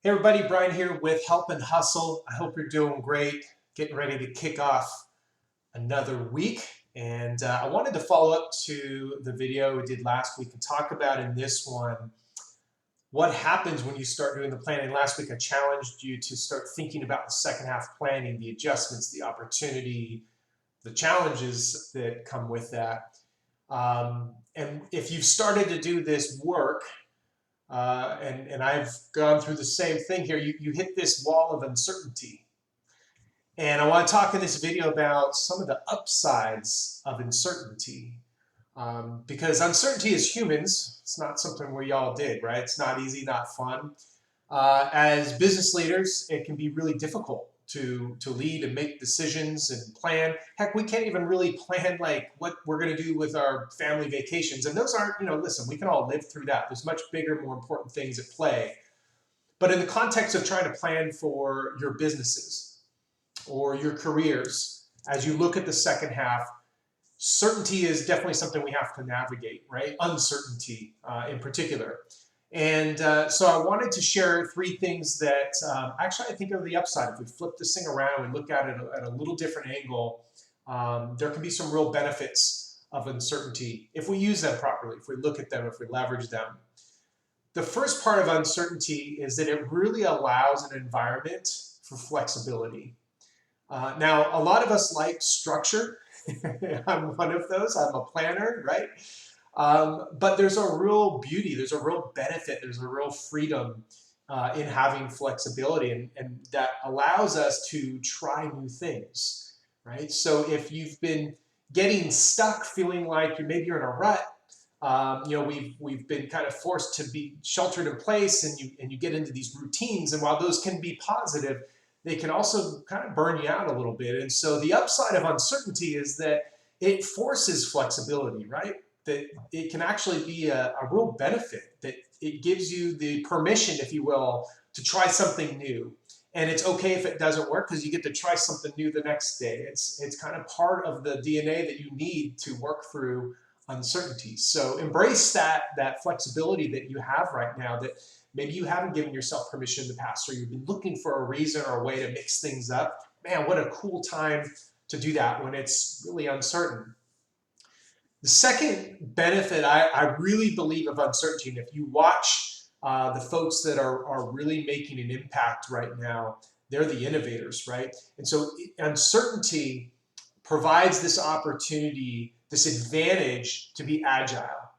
Hey everybody, Brian here with Help and Hustle. I hope you're doing great, getting ready to kick off another week. And I wanted to follow up to the video we did last week and talk about in this one what happens when you start doing the planning. Last week I challenged you to start thinking about the second half planning, the adjustments, the opportunity, the challenges that come with that. And if you've started to do this work, and I've gone through the same thing here. You hit this wall of uncertainty. And I want to talk in this video about some of the upsides of uncertainty. Because uncertainty as humans, it's not something we all did, right? It's not easy, not fun. As business leaders, it can be really difficult to lead and make decisions and plan. Heck, we can't even really plan like what we're going to do with our family vacations. And those aren't, listen, we can all live through that. There's much bigger, more important things at play. But in the context of trying to plan for your businesses or your careers, as you look at the second half, certainty is definitely something we have to navigate, right? Uncertainty in particular. And so I wanted to share three things that actually I think are the upside. If we flip this thing around and look at it at a little different angle, there can be some real benefits of uncertainty if we use them properly, if we look at them, if we leverage them. The first part of uncertainty is that it really allows an environment for flexibility. Now, a lot of us like structure. I'm one of those. I'm a planner, right? But there's a real beauty, there's a real benefit, there's a real freedom in having flexibility, and that allows us to try new things, right? So if you've been getting stuck, feeling like you're in a rut, we've been kind of forced to be sheltered in place, and you get into these routines, and while those can be positive, they can also kind of burn you out a little bit. And so the upside of uncertainty is that it forces flexibility, right? That it can actually be a real benefit, that it gives you the permission, if you will, to try something new. And it's okay if it doesn't work because you get to try something new the next day. It's kind of part of the DNA that you need to work through uncertainty. So embrace that flexibility that you have right now, that maybe you haven't given yourself permission in the past, or you've been looking for a reason or a way to mix things up. Man, what a cool time to do that when it's really uncertain. The second benefit I really believe of uncertainty, and if you watch the folks that are really making an impact right now, they're the innovators, right? And so uncertainty provides this opportunity, this advantage to be agile.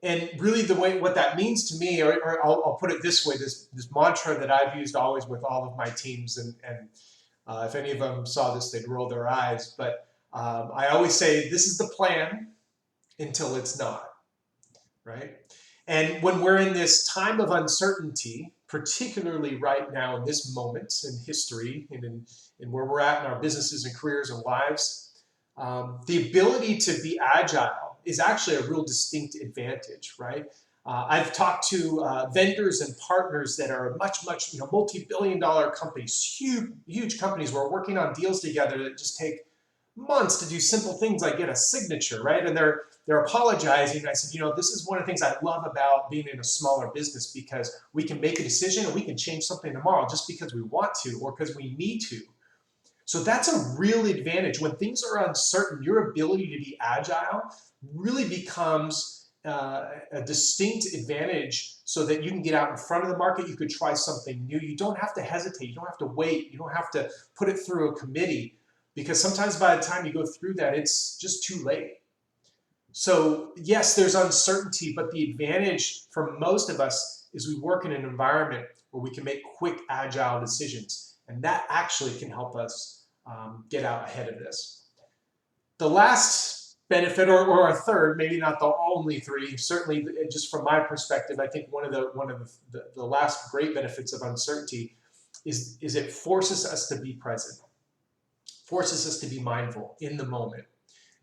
And really what that means to me, or I'll put it this way, this mantra that I've used always with all of my teams, and if any of them saw this, they'd roll their eyes, but I always say, this is the plan until it's not, right? And when we're in this time of uncertainty, particularly right now in this moment in history and in where we're at in our businesses and careers and lives, the ability to be agile is actually a real distinct advantage, right? I've talked to vendors and partners that are much, multi-billion-dollar companies, huge companies. We're working on deals together that just take months to do simple things like get a signature, right? And they're apologizing. I said, this is one of the things I love about being in a smaller business, because we can make a decision and we can change something tomorrow just because we want to or because we need to. So that's a real advantage. When things are uncertain, your ability to be agile really becomes a distinct advantage, so that you can get out in front of the market. You could try something new. You don't have to hesitate. You don't have to wait. You don't have to put it through a committee, because sometimes by the time you go through that, it's just too late. So yes, there's uncertainty, but the advantage for most of us is we work in an environment where we can make quick, agile decisions. And that actually can help us get out ahead of this. The last benefit, or a third, maybe not the only three, certainly just from my perspective, I think one of the last great benefits of uncertainty is it forces us to be present, forces us to be mindful in the moment,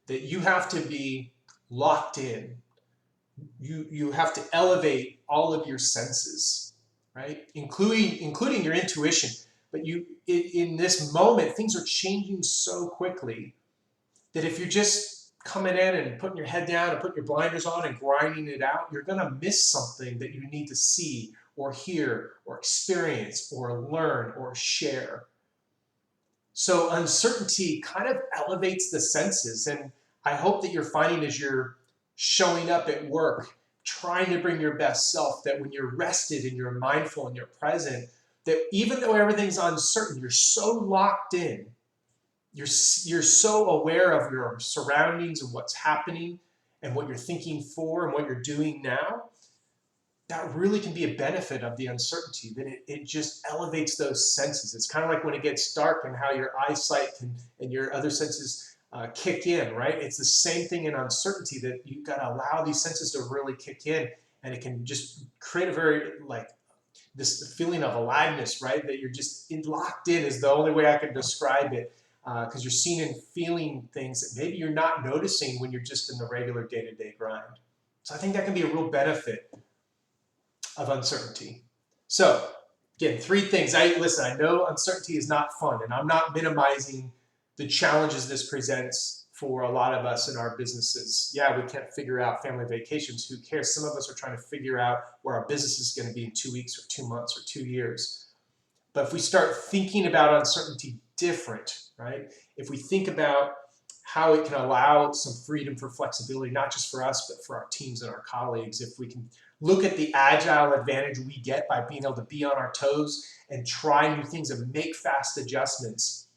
that you have to be locked in. You have to elevate all of your senses, right? Including your intuition. But in this moment, things are changing so quickly that if you're just coming in and putting your head down and putting your blinders on and grinding it out, you're going to miss something that you need to see or hear or experience or learn or share. So uncertainty kind of elevates the senses. And I hope that you're finding as you're showing up at work, trying to bring your best self, that when you're rested and you're mindful and you're present, that even though everything's uncertain, you're so locked in, you're so aware of your surroundings and what's happening and what you're thinking for and what you're doing now, that really can be a benefit of the uncertainty, that it just elevates those senses. It's kind of like when it gets dark and how your eyesight and your other senses kick in, right? It's the same thing in uncertainty, that you've got to allow these senses to really kick in, and it can just create a very, like, this feeling of aliveness, right? That you're just locked in is the only way I can describe it, because you're seeing and feeling things that maybe you're not noticing when you're just in the regular day-to-day grind. So I think that can be a real benefit of uncertainty. So again, 3 things. Listen, I know uncertainty is not fun, and I'm not minimizing the challenges this presents for a lot of us in our businesses. Yeah, we can't figure out family vacations. Who cares? Some of us are trying to figure out where our business is going to be in 2 weeks or 2 months or 2 years. But if we start thinking about uncertainty different, right? If we think about how it can allow some freedom for flexibility, not just for us, but for our teams and our colleagues. If we can look at the agile advantage we get by being able to be on our toes and try new things and make fast adjustments,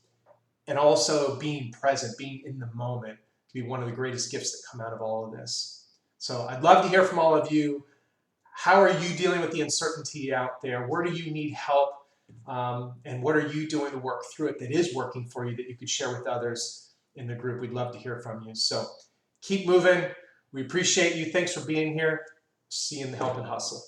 and also being present, being in the moment, to be one of the greatest gifts that come out of all of this. So I'd love to hear from all of you. How are you dealing with the uncertainty out there? Where do you need help? And what are you doing to work through it that is working for you that you could share with others in the group? We'd love to hear from you. So keep moving. We appreciate you. Thanks for being here. See you in the Help and Hustle.